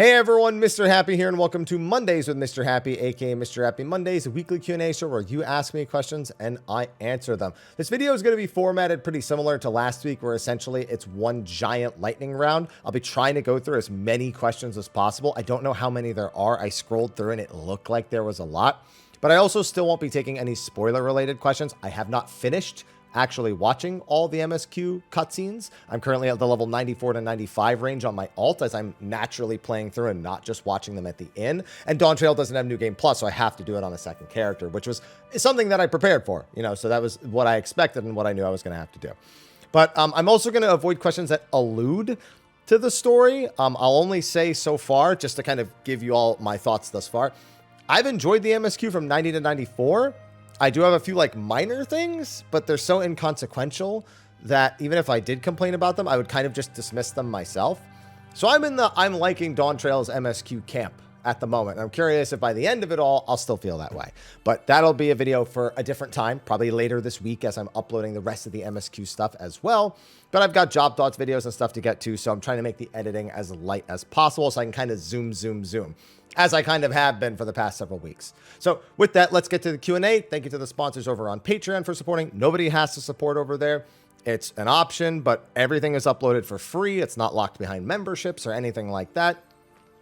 Hey everyone, Mrhappy here, and welcome to Mondays with Mrhappy, aka Mrhappy Mondays, a weekly Q&A show where you ask me questions and I answer them. This video is going to be formatted pretty similar to last week, where essentially it's one giant lightning round. I'll be trying to go through as many questions as possible. I don't know how many there are. I scrolled through and it looked like there was a lot, but I also still won't be taking any spoiler-related questions. I have not finished actually watching all the MSQ cutscenes. I'm currently at the level 94 to 95 range on my alt, as I'm naturally playing through and not just watching them at the end. And Dawn Trail doesn't have New Game Plus, so I have to do it on a second character, which was something that I prepared for, so that was what I expected and what I knew I was going to have to do. But I'm also going to avoid questions that allude to the story. I'll only say so far, just to kind of give you all my thoughts thus far. I've enjoyed the MSQ from 90 to 94. I do have a few minor things, but they're so inconsequential that even if I did complain about them, I would kind of just dismiss them myself. So I'm liking Dawn Trail's MSQ camp at the moment. I'm curious if by the end of it all, I'll still feel that way. But that'll be a video for a different time, probably later this week, as I'm uploading the rest of the MSQ stuff as well. But I've got job thoughts videos and stuff to get to, so I'm trying to make the editing as light as possible so I can kind of zoom, as I kind of have been for the past several weeks. So with that, let's get to the Q&A. Thank you to the sponsors over on Patreon for supporting. Nobody has to support over there. It's an option, but everything is uploaded for free. It's not locked behind memberships or anything like that.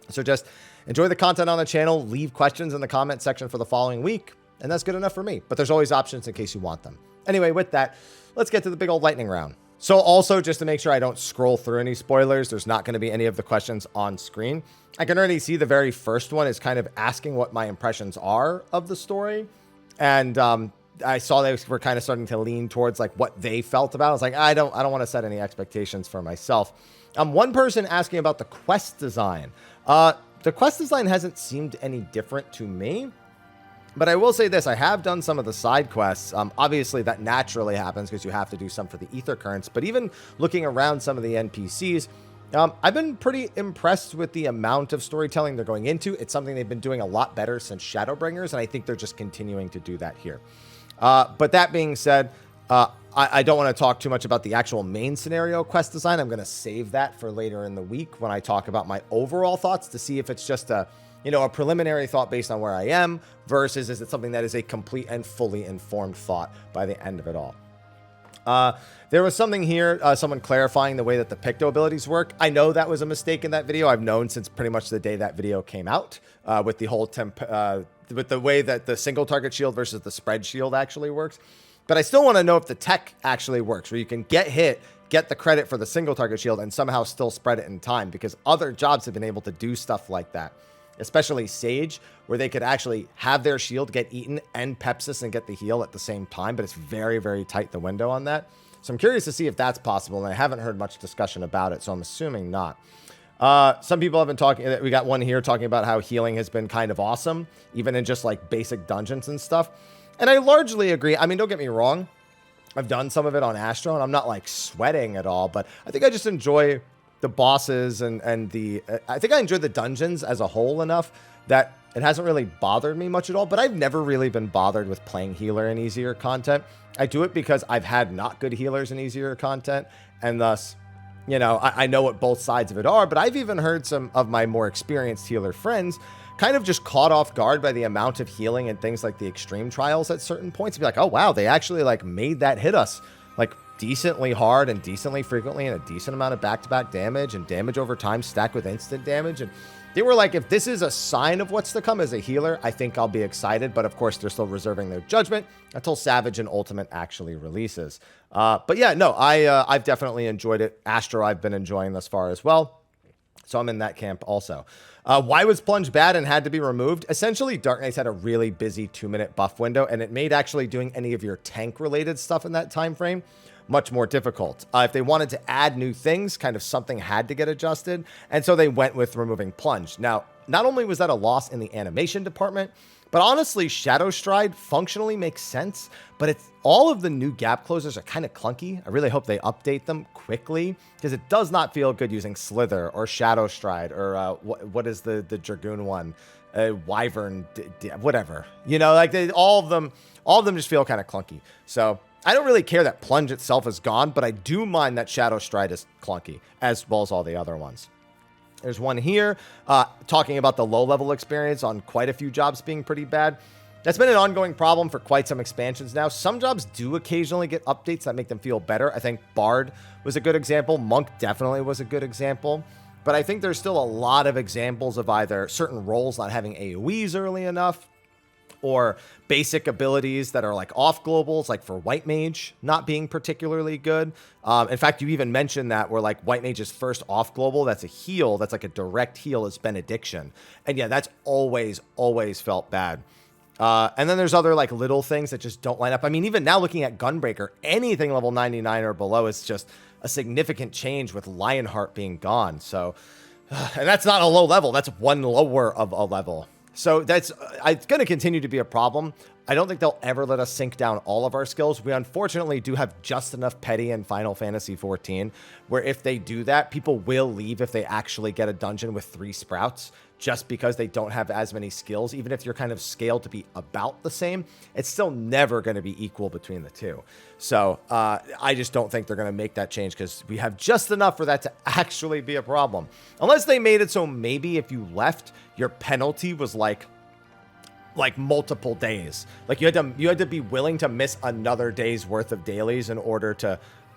So just enjoy the content on the channel, leave questions in the comment section for the following week, and that's good enough for me. But there's always options in case you want them. Anyway, with that, let's get to the big old lightning round. So also, just to make sure I don't scroll through any spoilers, there's not going to be any of the questions on screen. I can already see the very first one is kind of asking what my impressions are of the story. And I saw they were kind of starting to lean towards what they felt about it. I was like, I don't want to set any expectations for myself. One person asking about the quest design. The quest design hasn't seemed any different to me. But I will say this, I have done some of the side quests. Obviously, that naturally happens because you have to do some for the ether currents. But even looking around some of the NPCs, I've been pretty impressed with the amount of storytelling they're going into. It's something they've been doing a lot better since Shadowbringers, and I think they're just continuing to do that here. But that being said, I don't want to talk too much about the actual main scenario quest design. I'm going to save that for later in the week when I talk about my overall thoughts to see if it's just a preliminary thought based on where I am versus is it something that is a complete and fully informed thought by the end of it all. There was something here, someone clarifying the way that the Picto abilities work. I know that was a mistake in that video. I've known since pretty much the day that video came out with the whole with the way that the single target shield versus the spread shield actually works. But I still want to know if the tech actually works, where you can get hit, get the credit for the single target shield, and somehow still spread it in time, because other jobs have been able to do stuff like that. Especially Sage, where they could actually have their shield get eaten and Pepsis and get the heal at the same time, but it's very, very tight, the window on that. So I'm curious to see if that's possible, and I haven't heard much discussion about it, so I'm assuming not. Some people have been talking, we got one here talking about how healing has been kind of awesome, even in just basic dungeons and stuff. And I largely agree. I mean, don't get me wrong. I've done some of it on Astro, and I'm not sweating at all, but I think I just enjoy the bosses and I think I enjoy the dungeons as a whole enough that it hasn't really bothered me much at all. But I've never really been bothered with playing healer in easier content. I do it because I've had not good healers in easier content, and thus, I know what both sides of it are. But I've even heard some of my more experienced healer friends kind of just caught off guard by the amount of healing and things like the extreme trials at certain points. Be like, oh wow, they actually made that hit us decently hard and decently frequently, and a decent amount of back-to-back damage and damage over time stacked with instant damage. And they were like, if this is a sign of what's to come as a healer, I think I'll be excited. But of course, they're still reserving their judgment until Savage and Ultimate actually releases. But yeah, no, I've definitely enjoyed it. Astro I've been enjoying thus far as well. So I'm in that camp also. Why was Plunge bad and had to be removed? Essentially, Dark Knights had a really busy 2-minute buff window, and it made actually doing any of your tank-related stuff in that time frame much more difficult. If they wanted to add new things, kind of something had to get adjusted, and so they went with removing Plunge. Now, not only was that a loss in the animation department, but honestly, Shadow Stride functionally makes sense, but all of the new gap closers are kind of clunky. I really hope they update them quickly, because it does not feel good using Slither or Shadow Stride or what is the Dragoon one? Wyvern, whatever. All of them just feel kind of clunky. So I don't really care that Plunge itself is gone, but I do mind that Shadow Stride is clunky, as well as all the other ones. There's one here talking about the low-level experience on quite a few jobs being pretty bad. That's been an ongoing problem for quite some expansions now. Some jobs do occasionally get updates that make them feel better. I think Bard was a good example. Monk definitely was a good example. But I think there's still a lot of examples of either certain roles not having AoEs early enough, or basic abilities that are like off globals, like for White Mage not being particularly good. In fact, you even mentioned that where like White Mage's first off global, that's a heal, that's like a direct heal, is Benediction. And yeah, that's always felt bad. And then there's other like little things that just don't line up. I mean, even now looking at Gunbreaker, anything level 99 or below is just a significant change with Lionheart being gone. So, and that's not a low level, that's one lower of a level. So that's it's going to continue to be a problem. I don't think they'll ever let us sink down all of our skills. We unfortunately do have just enough petty in Final Fantasy XIV where if they do that, people will leave if they actually get a dungeon with 3 sprouts just because they don't have as many skills. Even if you're kind of scaled to be about the same, it's still never going to be equal between the two. So I just don't think they're going to make that change because we have just enough for that to actually be a problem. Unless they made it so maybe if you left, your penalty was like multiple days. Like you had to be willing to miss another day's worth of dailies in order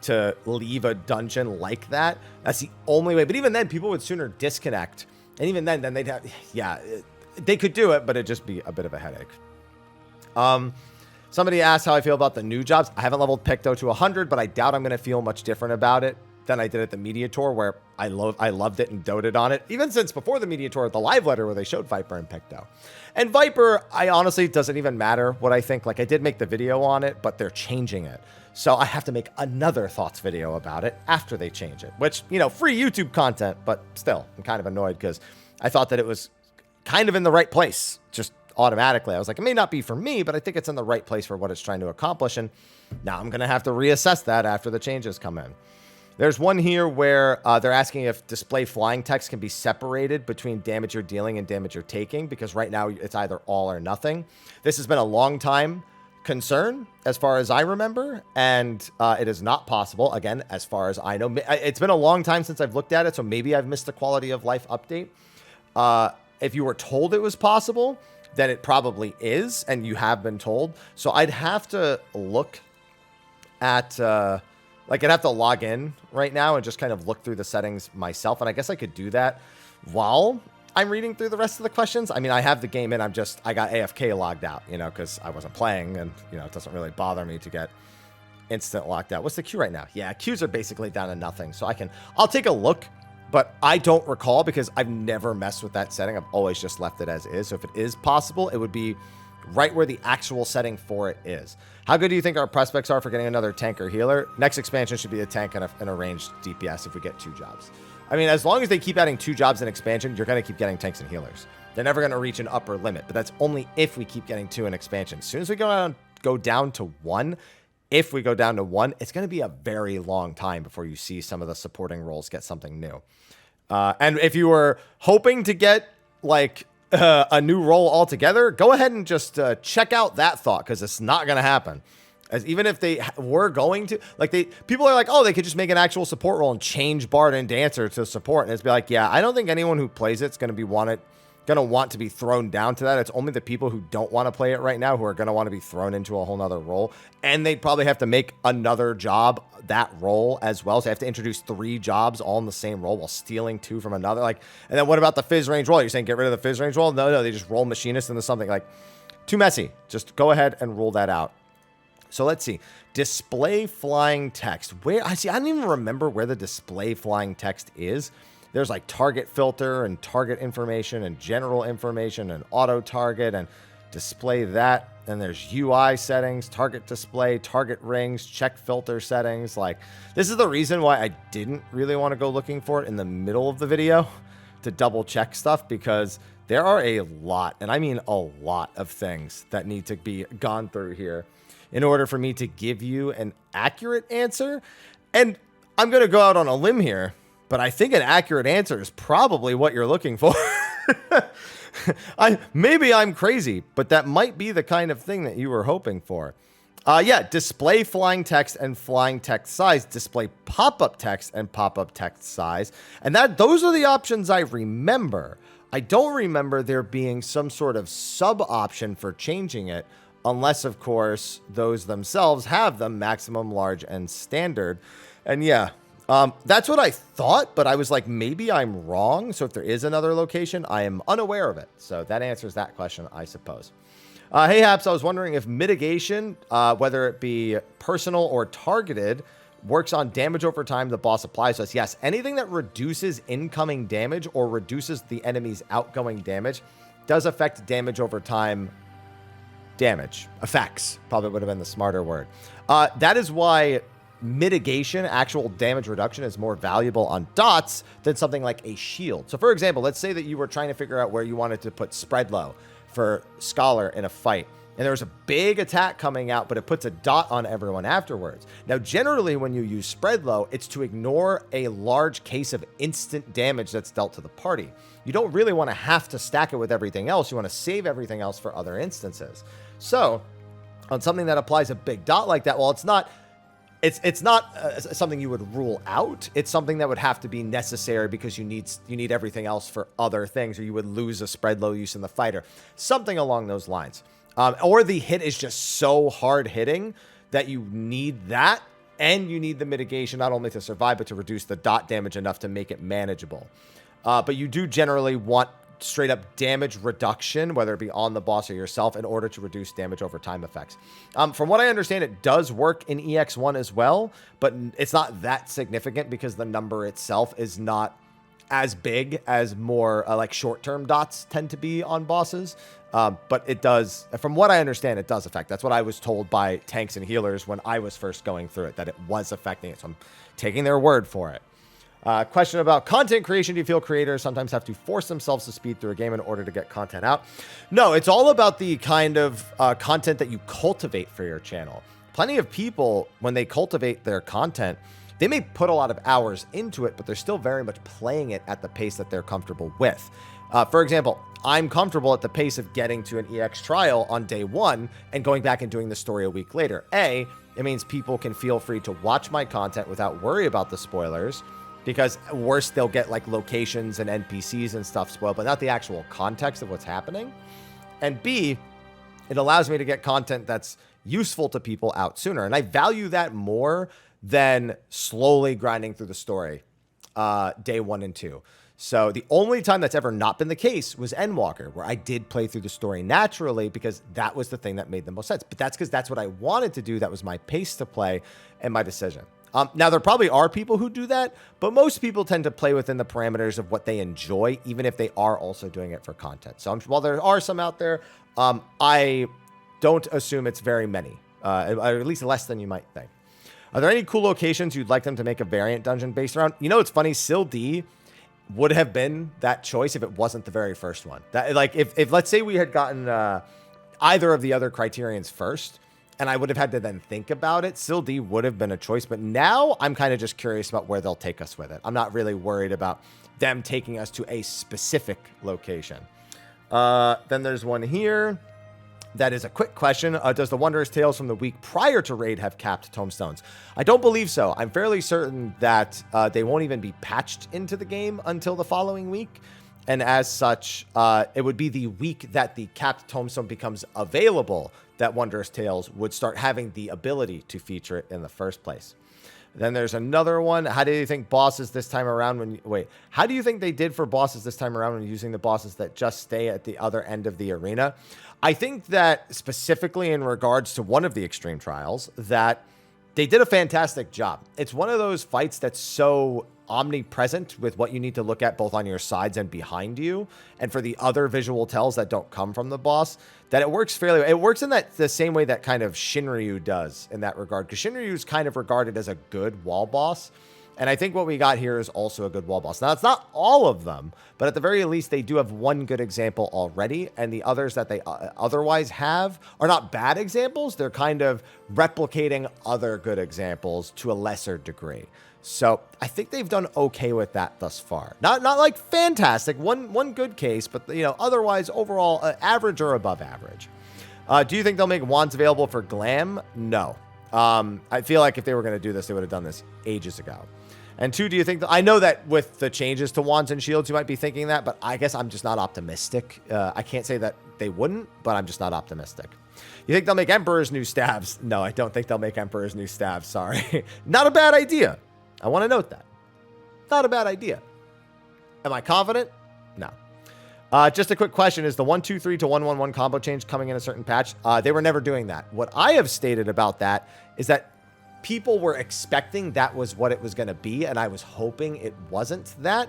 to leave a dungeon like that. That's the only way. But even then, people would sooner disconnect. And even then they'd have, yeah, they could do it, but it'd just be a bit of a headache. Somebody asked how I feel about the new jobs. I haven't leveled Picto to 100, but I doubt I'm going to feel much different about it than I did at the Media Tour, where I loved it and doted on it. Even since before the Media Tour, the live letter where they showed Viper and Picto. And Viper, I honestly, doesn't even matter what I think. Like, I did make the video on it, but they're changing it. So I have to make another thoughts video about it after they change it, which, you know, free YouTube content, but still, I'm kind of annoyed because I thought that it was kind of in the right place, just automatically. I was like, it may not be for me, but I think it's in the right place for what it's trying to accomplish. And now I'm going to have to reassess that after the changes come in. There's one here where they're asking if display flying text can be separated between damage you're dealing and damage you're taking, because right now it's either all or nothing. This has been a long time concern as far as I remember, and it is not possible, again, as far as I know. It's been a long time since I've looked at it, so maybe I've missed the quality of life update. If you were told it was possible, then it probably is, and you have been told. So I'd have to look at like, I'd have to log in right now and just kind of look through the settings myself, and I guess I could do that while I'm reading through the rest of the questions. I mean, I have the game in, I got AFK logged out, you know, because I wasn't playing, and, you know, it doesn't really bother me to get instant locked out. What's the queue right now? Yeah, queues are basically down to nothing, so I'll take a look, but I don't recall because I've never messed with that setting. I've always just left it as is. So if it is possible, it would be right where the actual setting for it is. How good do you think our prospects are for getting another tank or healer? Next expansion should be a tank and a ranged DPS if we get 2 jobs. I mean, as long as they keep adding 2 jobs in expansion, you're going to keep getting tanks and healers. They're never going to reach an upper limit, but that's only if we keep getting 2 in expansion. As soon as we go down to 1, if we go down to 1, it's going to be a very long time before you see some of the supporting roles get something new. And if you were hoping to get, like, a new role altogether, go ahead and just check out that thought, because it's not going to happen. As even if they were going to, like, people are like, oh, they could just make an actual support role and change Bard and Dancer to support, and it's be like, yeah, I don't think anyone who plays it's going to want to be thrown down to that. It's only the people who don't want to play it right now who are going to want to be thrown into a whole nother role, and they'd probably have to make another job that role as well. So they have to introduce 3 jobs all in the same role while stealing 2 from another. Like, and then what about the Fizz range role? You're saying get rid of the Fizz range role? No, they just roll Machinist into something. Like, too messy. Just go ahead and rule that out. So let's see. Display flying text. Where I don't even remember where the display flying text is. There's like target filter and target information and general information and auto target and display that. And there's UI settings, target display, target rings, check filter settings. Like, this is the reason why I didn't really want to go looking for it in the middle of the video to double check stuff, because there are a lot, and I mean a lot of things that need to be gone through here in order for me to give you an accurate answer. And I'm going to go out on a limb here, but I think an accurate answer is probably what you're looking for. Maybe I'm crazy, but that might be the kind of thing that you were hoping for. Yeah, display flying text and flying text size, display pop-up text and pop-up text size. And those are the options I remember. I don't remember there being some sort of sub option for changing it, unless, of course, those themselves have them maximum, large, and standard. And yeah, that's what I thought, but I was like, maybe I'm wrong. So if there is another location, I am unaware of it. So that answers that question, I suppose. Hey, Haps, I was wondering if mitigation, whether it be personal or targeted, works on damage over time the boss applies to us. Yes, anything that reduces incoming damage or reduces the enemy's outgoing damage does affect damage over time. Damage. Effects probably would have been the smarter word. That is why mitigation, actual damage reduction, is more valuable on dots than something like a shield. So, for example, let's say that you were trying to figure out where you wanted to put spread low for Scholar in a fight, and there was a big attack coming out, but it puts a dot on everyone afterwards. Now, generally, when you use spread low, it's to ignore a large case of instant damage that's dealt to the party. You don't really want to have to stack it with everything else. You want to save everything else for other instances. So, on something that applies a big dot like that, well, it's not something you would rule out. It's something that would have to be necessary because you need everything else for other things, or you would lose a spread low use in the fighter. Something along those lines. Or the hit is just so hard hitting that you need that, and you need the mitigation not only to survive, but to reduce the dot damage enough to make it manageable. But you do generally want straight up damage reduction, whether it be on the boss or yourself, in order to reduce damage over time effects. From what I understand, it does work in EX1 as well, but it's not that significant because the number itself is not as big as more like short-term dots tend to be on bosses. But it does, from what I understand, it does affect. That's what I was told by tanks and healers when I was first going through it, that it was affecting it. So I'm taking their word for it. Question about content creation. Do you feel creators sometimes have to force themselves to speed through a game in order to get content out? No, it's all about the kind of content that you cultivate for your channel. Plenty of people, when they cultivate their content, they may put a lot of hours into it, but they're still very much playing it at the pace that they're comfortable with. For example, I'm comfortable at the pace of getting to an EX trial on day 1 and going back and doing the story a week later. It means people can feel free to watch my content without worry about the spoilers, because worse, they'll get like locations and NPCs and stuff spoiled, but not the actual context of what's happening. And B, it allows me to get content that's useful to people out sooner. And I value that more than slowly grinding through the story day 1 and 2. So the only time that's ever not been the case was Endwalker, where I did play through the story naturally because that was the thing that made the most sense. But that's because that's what I wanted to do. That was my pace to play and my decision. Now, there probably are people who do that, but most people tend to play within the parameters of what they enjoy, even if they are also doing it for content. So while there are some out there, I don't assume it's very many, or at least less than you might think. Are there any cool locations you'd like them to make a variant dungeon based around? You know, it's funny, Sil D would have been that choice if it wasn't the very first one. That, like, if let's say we had gotten either of the other criterions first, and I would have had to then think about it, Sil D would have been a choice. But now I'm kind of just curious about where they'll take us with it. I'm not really worried about them taking us to a specific location. Then there's one here that is a quick question. Does the Wondrous Tales from the week prior to Raid have capped tomestones? I don't believe so. I'm fairly certain that they won't even be patched into the game until the following week. And as such, it would be the week that the capped tombstone becomes available that Wondrous Tales would start having the ability to feature it in the first place. Then there's another one. How do you think bosses this time around how do you think they did for bosses this time around when using the bosses that just stay at the other end of the arena? I think that specifically in regards to one of the extreme trials, that they did a fantastic job. It's one of those fights that's so omnipresent with what you need to look at both on your sides and behind you, and for the other visual tells that don't come from the boss, that it works it works in the same way that kind of Shinryu does in that regard, because Shinryu is kind of regarded as a good wall boss, and I think what we got here is also a good wall boss. Now, it's not all of them, but at the very least, they do have one good example already, and the others that they otherwise have are not bad examples. They're kind of replicating other good examples to a lesser degree. So I think they've done okay with that thus far. Not like fantastic, one good case, but you know, otherwise overall average or above average. Do you think they'll make wands available for glam? No. I feel like if they were going to do this, they would have done this ages ago. And 2, do you think... I know that with the changes to wands and shields, you might be thinking that, but I guess I'm just not optimistic. I can't say that they wouldn't, but I'm just not optimistic. You think they'll make Emperor's new staves? No, I don't think they'll make Emperor's new staves. Sorry. Not a bad idea. I want to note that. Not a bad idea. Am I confident? No. Just a quick question. Is the 1-2-3 to 1-1-1 combo change coming in a certain patch? They were never doing that. What I have stated about that is that people were expecting that was what it was going to be, and I was hoping it wasn't that,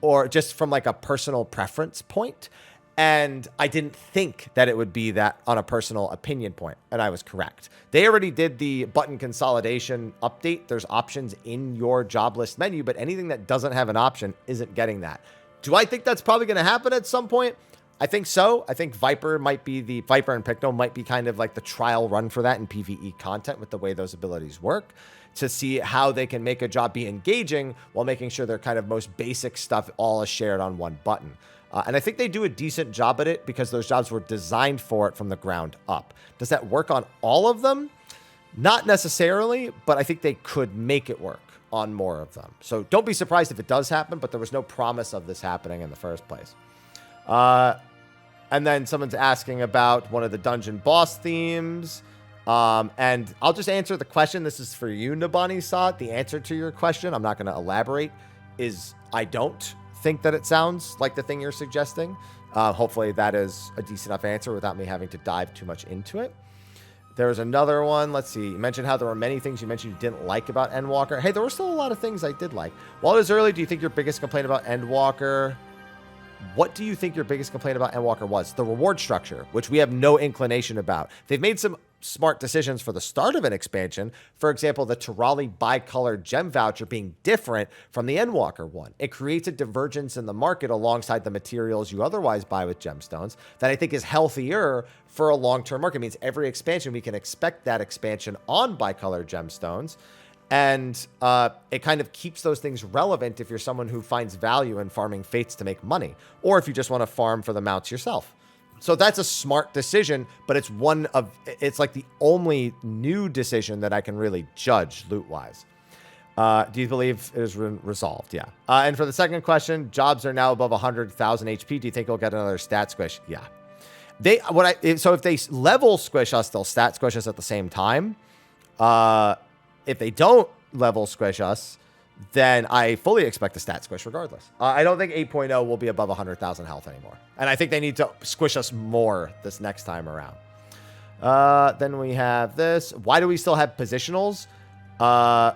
or just from like a personal preference point. And I didn't think that it would be that on a personal opinion point, and I was correct. They already did the button consolidation update. There's options in your job list menu, but anything that doesn't have an option isn't getting that. Do I think that's probably going to happen at some point? I think so. I think Viper and Pycno might be kind of like the trial run for that in PvE content with the way those abilities work, to see how they can make a job be engaging while making sure their kind of most basic stuff all is shared on one button. And I think they do a decent job at it because those jobs were designed for it from the ground up. Does that work on all of them? Not necessarily, but I think they could make it work on more of them. So don't be surprised if it does happen, but there was no promise of this happening in the first place. And then someone's asking about one of the dungeon boss themes. And I'll just answer the question. This is for you, Nabani Saad. The answer to your question, I'm not going to elaborate, is I don't think that it sounds like the thing you're suggesting. Hopefully that is a decent enough answer without me having to dive too much into it. There's another one. Let's see. You mentioned how there were many things you mentioned you didn't like about Endwalker. Hey, there were still a lot of things I did like. While it is early, do you think your biggest complaint about Endwalker... What do you think your biggest complaint about Endwalker was? The reward structure, which we have no inclination about. They've made some smart decisions for the start of an expansion. For example, the Tirali bicolored gem voucher being different from the Endwalker one. It creates a divergence in the market alongside the materials you otherwise buy with gemstones that I think is healthier for a long-term market. It means every expansion, we can expect that expansion on bicolored gemstones. And it kind of keeps those things relevant if you're someone who finds value in farming fates to make money, or if you just want to farm for the mounts yourself. So that's a smart decision, but it's like the only new decision that I can really judge loot-wise. Do you believe it is resolved? Yeah. And for the second question, jobs are now above 100,000 HP. Do you think we'll get another stat squish? Yeah. So if they level squish us, they'll stat squish us at the same time. If they don't level squish us, then I fully expect a stat squish regardless. I don't think 8.0 will be above 100,000 health anymore. And I think they need to squish us more this next time around. Then we have this. Why do we still have positionals?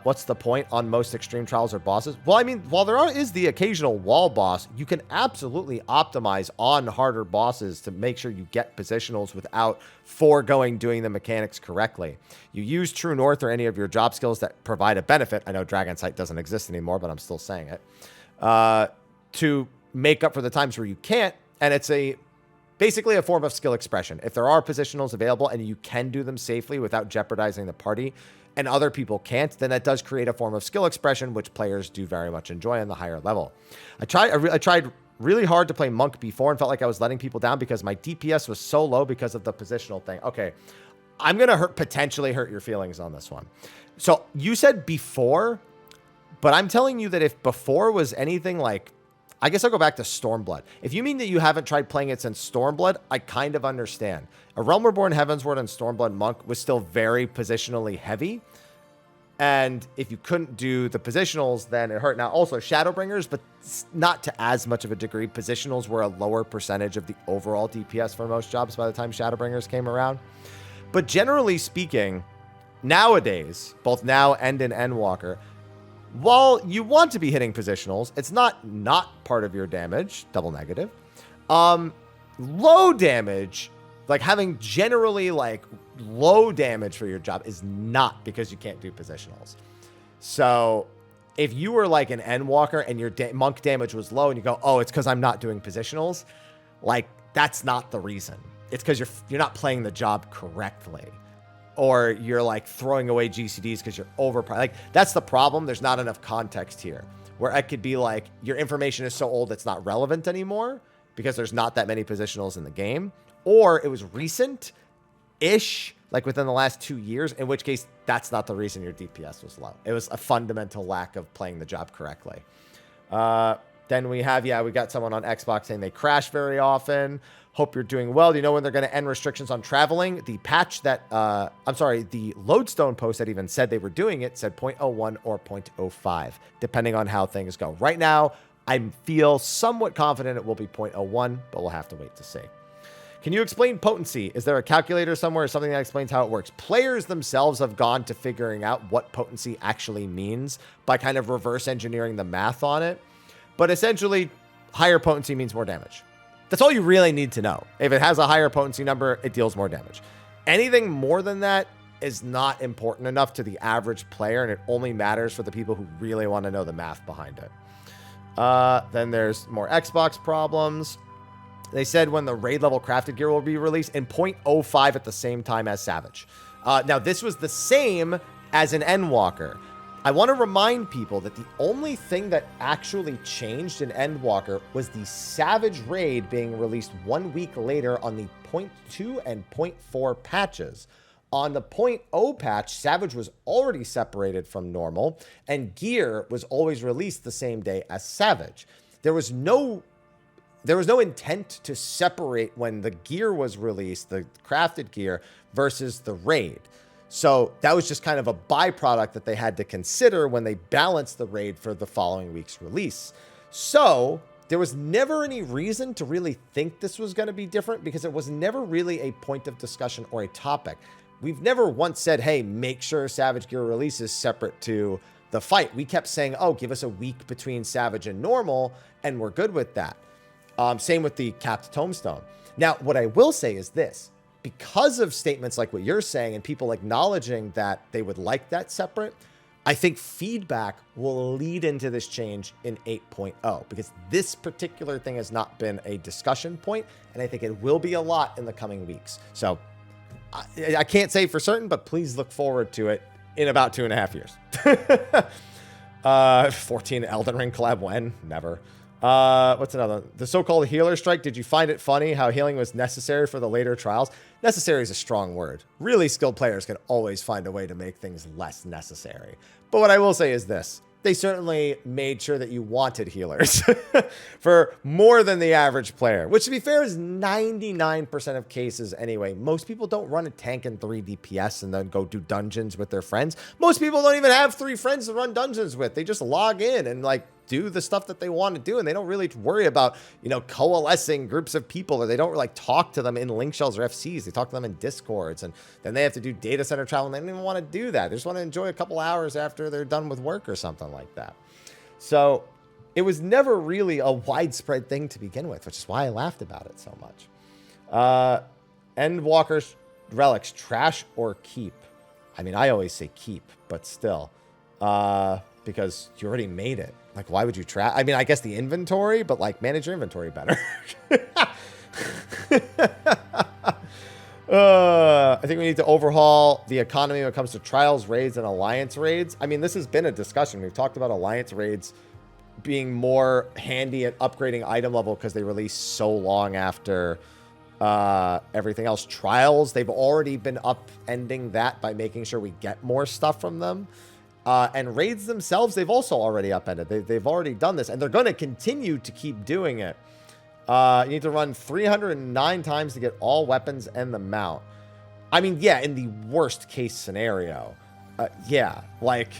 What's the point on most extreme trials or bosses? Well, I mean, while there is the occasional wall boss, you can absolutely optimize on harder bosses to make sure you get positionals without foregoing doing the mechanics correctly. You use True North or any of your job skills that provide a benefit. I know Dragon Sight doesn't exist anymore, but I'm still saying it. To make up for the times where you can't, and it's basically a form of skill expression. If there are positionals available and you can do them safely without jeopardizing the party, and other people can't, then that does create a form of skill expression, which players do very much enjoy on the higher level. I tried really hard to play Monk before and felt like I was letting people down because my DPS was so low because of the positional thing. Okay, I'm going to potentially hurt your feelings on this one. So you said before, but I'm telling you that if before was anything like, I guess I'll go back to Stormblood. If you mean that you haven't tried playing it since Stormblood, I kind of understand. A Realm Reborn, Heavensward, and Stormblood Monk was still very positionally heavy. And if you couldn't do the positionals, then it hurt. Now, also Shadowbringers, but not to as much of a degree. Positionals were a lower percentage of the overall DPS for most jobs by the time Shadowbringers came around. But generally speaking, nowadays, both now and in Endwalker, while you want to be hitting positionals, it's not part of your damage, double negative. Low damage, like having generally like low damage for your job is not because you can't do positionals. So if you were like an Endwalker and your monk damage was low and you go, oh, it's because I'm not doing positionals, like that's not the reason. It's because you're not playing the job correctly. Or you're like throwing away GCDs because you're overpriced. Like that's the problem. There's not enough context here where it could be like your information is so old it's not relevant anymore because there's not that many positionals in the game, or it was recent ish, like within the last 2 years, in which case that's not the reason your DPS was low. It was a fundamental lack of playing the job correctly. Then we have, we got someone on Xbox saying they crash very often. Hope you're doing well. Do you know when they're going to end restrictions on traveling? The patch that, the Lodestone post that even said they were doing it said 0.01 or 0.05, depending on how things go. Right now, I feel somewhat confident it will be 0.01, but we'll have to wait to see. Can you explain potency? Is there a calculator somewhere or something that explains how it works? Players themselves have gone to figuring out what potency actually means by kind of reverse engineering the math on it. But essentially, higher potency means more damage. That's all you really need to know. If it has a higher potency number, it deals more damage. Anything more than that is not important enough to the average player, and it only matters for the people who really want to know the math behind it. Then there's more Xbox problems. They said when the raid level crafted gear will be released in 0.05 at the same time as Savage. Now, this was the same as an Endwalker. I want to remind people that the only thing that actually changed in Endwalker was the Savage raid being released 1 week later on the 0.2 and 0.4 patches. On the 0.0 patch, Savage was already separated from normal, and gear was always released the same day as Savage. There was no intent to separate when the gear was released, the crafted gear, versus the raid. So that was just kind of a byproduct that they had to consider when they balanced the raid for the following week's release. So there was never any reason to really think this was going to be different because it was never really a point of discussion or a topic. We've never once said, hey, make sure Savage gear release is separate to the fight. We kept saying, oh, give us a week between Savage and normal, and we're good with that. Same with the capped tombstone. Now, what I will say is this. Because of statements like what you're saying and people acknowledging that they would like that separate, I think feedback will lead into this change in 8.0 because this particular thing has not been a discussion point, and I think it will be a lot in the coming weeks. So I can't say for certain, but please look forward to it in about 2.5 years. 14 Elden Ring collab when? Never. What's another? The so-called healer strike. Did you find it funny how healing was necessary for the later trials? Necessary is a strong word. Really skilled players can always find a way to make things less necessary. But what I will say is this. They certainly made sure that you wanted healers for more than the average player, which to be fair is 99% of cases anyway. Most people don't run a tank in 3 DPS and then go do dungeons with their friends. Most people don't even have 3 friends to run dungeons with. They just log in and like do the stuff that they want to do, and they don't really worry about, you know, coalescing groups of people, or they don't like talk to them in link shells or FCs. They talk to them in Discords, and then they have to do data center travel, and they don't even want to do that. They just want to enjoy a couple hours after they're done with work or something like that. So it was never really a widespread thing to begin with, which is why I laughed about it so much. Endwalker's relics, trash or keep? I mean, I always say keep, but still, because you already made it. Like, why would you trash? I mean, I guess the inventory, but like manage your inventory better. I think we need to overhaul the economy when it comes to trials, raids, and alliance raids. I mean, this has been a discussion. We've talked about alliance raids being more handy at upgrading item level because they release so long after everything else. Trials, they've already been upending that by making sure we get more stuff from them. And raids themselves, they've also already upended. They've already done this, and they're going to continue to keep doing it. You need to run 309 times to get all weapons and the mount. I mean, yeah, in the worst case scenario. Yeah, like,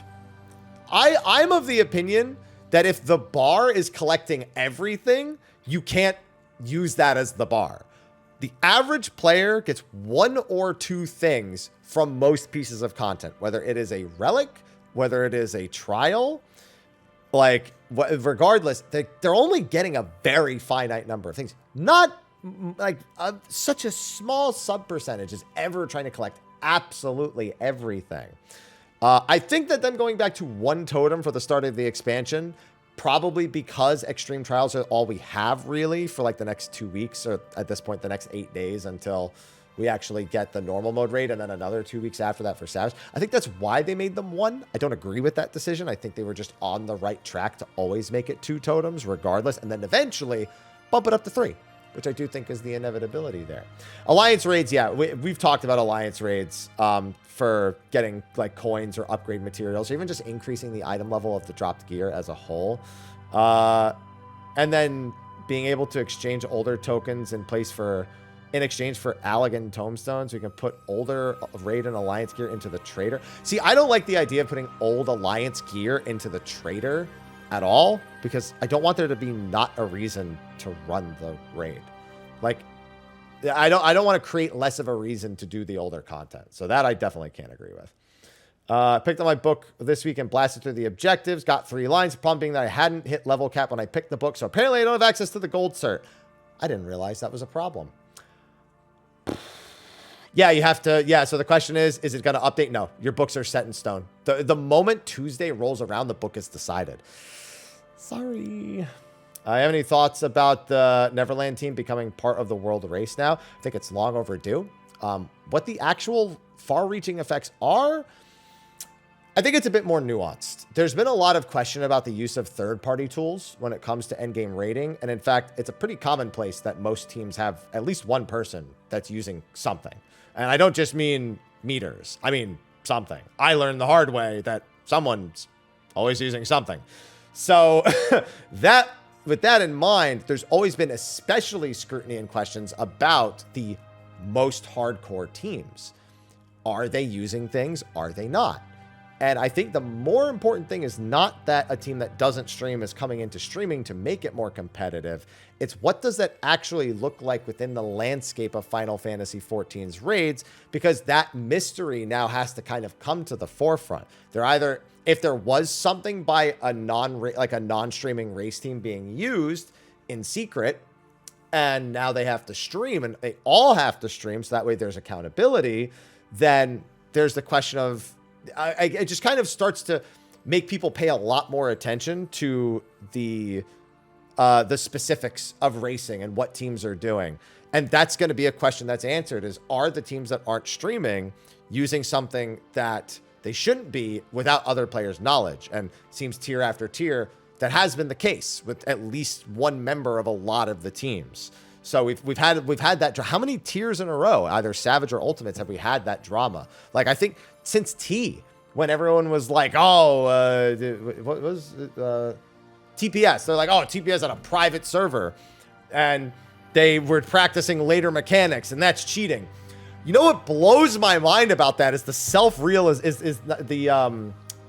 I'm of the opinion that if the bar is collecting everything, you can't use that as the bar. The average player gets 1 or 2 things from most pieces of content, whether it is a relic, whether it is a trial, like, regardless, they're only getting a very finite number of things. Not like such a small sub percentage is ever trying to collect absolutely everything. I think that them going back to 1 totem for the start of the expansion, probably because extreme trials are all we have really for like the next 2 weeks, or at this point, the next 8 days until we actually get the normal mode raid, and then another 2 weeks after that for Savage. I think that's why they made them 1. I don't agree with that decision. I think they were just on the right track to always make it 2 totems regardless, and then eventually bump it up to 3. which I do think is the inevitability there. Alliance raids, yeah, we've talked about alliance raids for getting like coins or upgrade materials, or even just increasing the item level of the dropped gear as a whole. And then being able to exchange older tokens in exchange for Allegan tomestones. We can put older raid and alliance gear into the trader. See, I don't like the idea of putting old alliance gear into the trader at all, because I don't want there to be not a reason to run the raid. Like, I don't want to create less of a reason to do the older content. So that I definitely can't agree with. Picked up my book this week and blasted through the objectives. Got 3 lines. The problem being that I hadn't hit level cap when I picked the book. So apparently I don't have access to the gold cert. I didn't realize that was a problem. Yeah, you have to. Yeah, so the question is it going to update? No, your books are set in stone. The moment Tuesday rolls around, the book is decided. Sorry. I have any thoughts about the Neverland team becoming part of the world race now? I think it's long overdue. What the actual far-reaching effects are, I think it's a bit more nuanced. There's been a lot of question about the use of third-party tools when it comes to endgame rating. And in fact, it's a pretty commonplace that most teams have at least one person that's using something. And I don't just mean meters. I mean something. I learned the hard way that someone's always using something. So with that in mind, there's always been especially scrutiny and questions about the most hardcore teams. Are they using things? Are they not? And I think the more important thing is not that a team that doesn't stream is coming into streaming to make it more competitive. It's what does that actually look like within the landscape of Final Fantasy XIV's raids, because that mystery now has to kind of come to the forefront. They're either, if there was something by a non-streaming race team being used in secret, and now they have to stream, and they all have to stream, so that way there's accountability, then there's the question of, it just kind of starts to make people pay a lot more attention to the specifics of racing and what teams are doing. And that's going to be a question that's answered is, are the teams that aren't streaming using something that they shouldn't be without other players' knowledge? And it seems tier after tier that has been the case with at least one member of a lot of the teams. So we've had that. How many tiers in a row, either Savage or Ultimates, have we had that drama? Like, I think since T, when everyone was like, oh, what was TPS? They're like, oh, TPS on a private server, and they were practicing later mechanics, and that's cheating. You know what blows my mind about that is the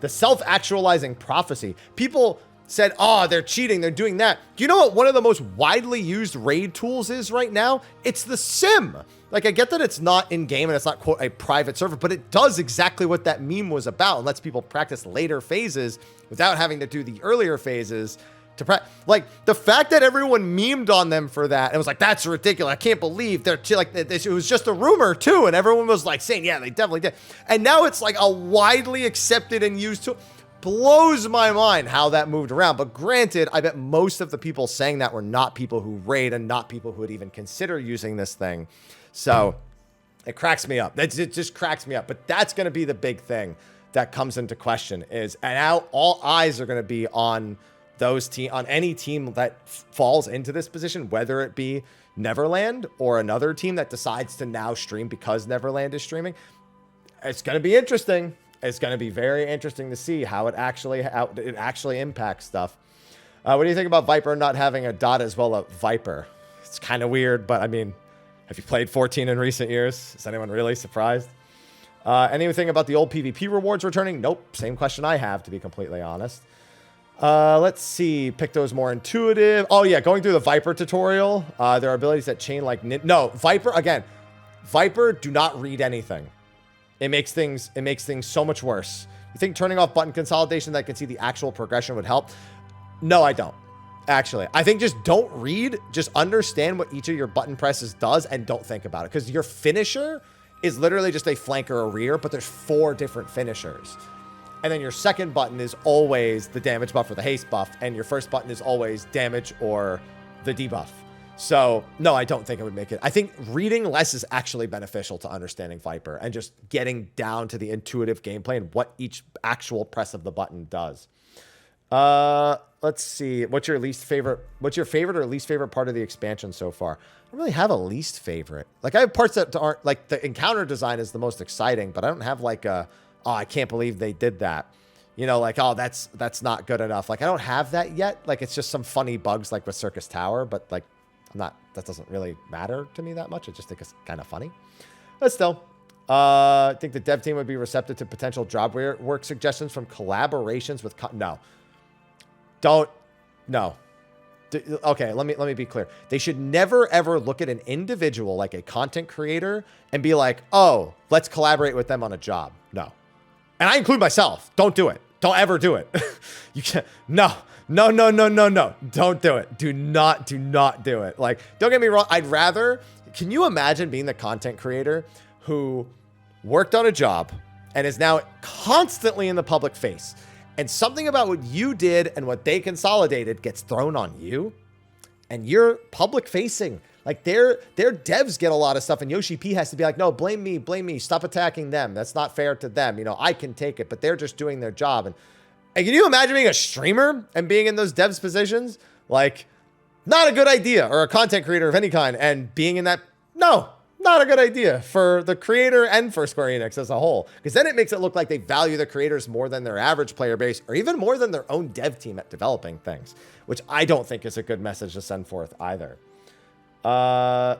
the self-actualizing prophecy. People said, oh, they're cheating, they're doing that. Do you know what one of the most widely used raid tools is right now? It's the sim. Like, I get that it's not in-game and it's not, quote, a private server, but it does exactly what that meme was about and lets people practice later phases without having to do the earlier phases to practice. Like, the fact that everyone memed on them for that, and was like, that's ridiculous, I can't believe they're like, it was just a rumor too, and everyone was like saying, yeah, they definitely did. And now it's like a widely accepted and used tool. Blows my mind how that moved around. But granted, I bet most of the people saying that were not people who raid and not people who would even consider using this thing. So it cracks me up. It just cracks me up. But that's going to be the big thing that comes into question is, and now all eyes are going to be on on any team that falls into this position, whether it be Neverland or another team that decides to now stream because Neverland is streaming. It's going to be interesting. It's going to be very interesting to see how it actually impacts stuff. What do you think about Viper not having a dot as well as Viper? It's kind of weird, but I mean, have you played 14 in recent years? Is anyone really surprised? Anything about the old PvP rewards returning? Nope. Same question I have, to be completely honest. Let's see. Picto's more intuitive. Oh yeah, going through the Viper tutorial. There are abilities that chain like no Viper again. Viper do not read anything. It makes things so much worse. You think turning off button consolidation that can see the actual progression would help? No, I don't. Actually, I think just don't read. Just understand what each of your button presses does and don't think about it. Because your finisher is literally just a flank or a rear, but there's 4 different finishers. And then your second button is always the damage buff or the haste buff. And your first button is always damage or the debuff. So, no, I don't think it would make it. I think reading less is actually beneficial to understanding Viper and just getting down to the intuitive gameplay and what each actual press of the button does. Let's let's see. What's your favorite or least favorite part of the expansion so far? I don't really have a least favorite. Like I have parts that aren't like the encounter design is the most exciting, but I don't have like a, oh, I can't believe they did that. You know, like, oh, that's not good enough. Like I don't have that yet. Like it's just some funny bugs like with Circus Tower, but like that doesn't really matter to me that much. I just think it's kind of funny. But still, I think the dev team would be receptive to potential job work suggestions from collaborations with no. Okay, let me be clear. They should never ever look at an individual like a content creator and be like, oh, let's collaborate with them on a job. No. And I include myself. Don't do it. Don't ever do it. You can't. No. Don't do it. Do not do it. Like, don't get me wrong. Can you imagine being the content creator who worked on a job and is now constantly in the public face, and something about what you did and what they consolidated gets thrown on you, and you're public facing? Like their devs get a lot of stuff, and Yoshi P has to be like, no, blame me. Stop attacking them. That's not fair to them. You know, I can take it, but they're just doing their job. And can you imagine being a streamer and being in those devs positions? Like, not a good idea. Or a content creator of any kind and being in that. No, not a good idea for the creator and for Square Enix as a whole. Because then it makes it look like they value the creators more than their average player base, or even more than their own dev team at developing things, which I don't think is a good message to send forth either. Saw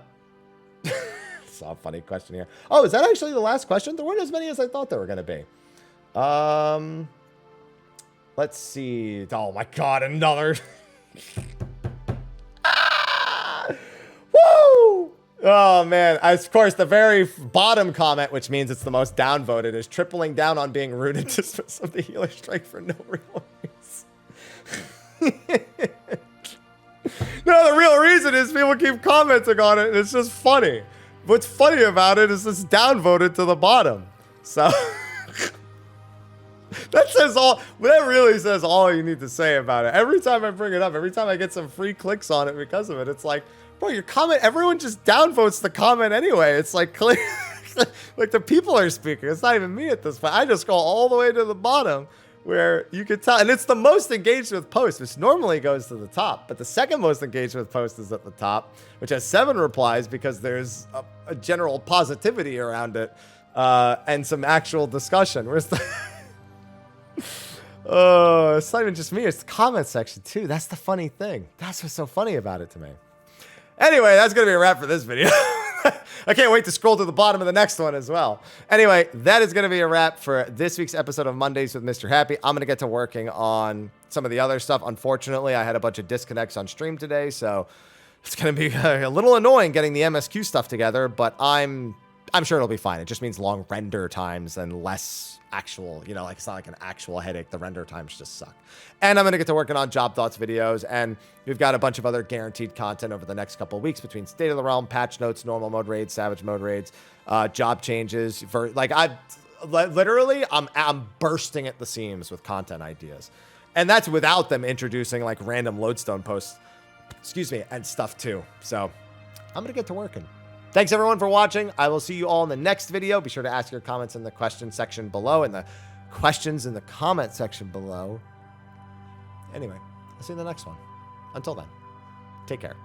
a funny question here. Oh, is that actually the last question? There weren't as many as I thought there were going to be. Let's see. Oh my God, another. Woo! Oh man. Of course, the very bottom comment, which means it's the most downvoted, is tripling down on being rude and dismissive of the healer strike for no real reason. No, the real reason is people keep commenting on it, and it's just funny. What's funny about it is it's downvoted to the bottom. So that really says all you need to say about it. Every time I bring it up, every time I get some free clicks on it because of it, it's like, bro, your comment, everyone just downvotes the comment anyway. It's like clear, like the people are speaking. It's not even me at this point. I just scroll all the way to the bottom where you could tell, and it's the most engaged with post, which normally goes to the top, but the second most engaged with post is at the top, which has 7 replies because there's a general positivity around it, and some actual discussion. Where's the oh, it's not even just me, it's the comment section too. That's the funny thing. That's what's so funny about it to me. Anyway, that's gonna be a wrap for this video. I can't wait to scroll to the bottom of the next one as well. Anyway, that is going to be a wrap for this week's episode of Mondays with Mr. Happy. I'm going to get to working on some of the other stuff. Unfortunately, I had a bunch of disconnects on stream today, so it's going to be a little annoying getting the MSQ stuff together, but I'm sure it'll be fine. It just means long render times and less actual, you know, like it's not like an actual headache. The render times just suck. And I'm going to get to working on Job Thoughts videos, and we've got a bunch of other guaranteed content over the next couple of weeks between State of the Realm, patch notes, normal mode raids, savage mode raids, job changes. For like, I'm bursting at the seams with content ideas, and that's without them introducing like random lodestone posts, and stuff too. So I'm going to get to working. Thanks everyone for watching. I will see you all in the next video. Be sure to ask your comments in the question section below, and the questions in the comment section below. Anyway, I'll see you in the next one. Until then, take care.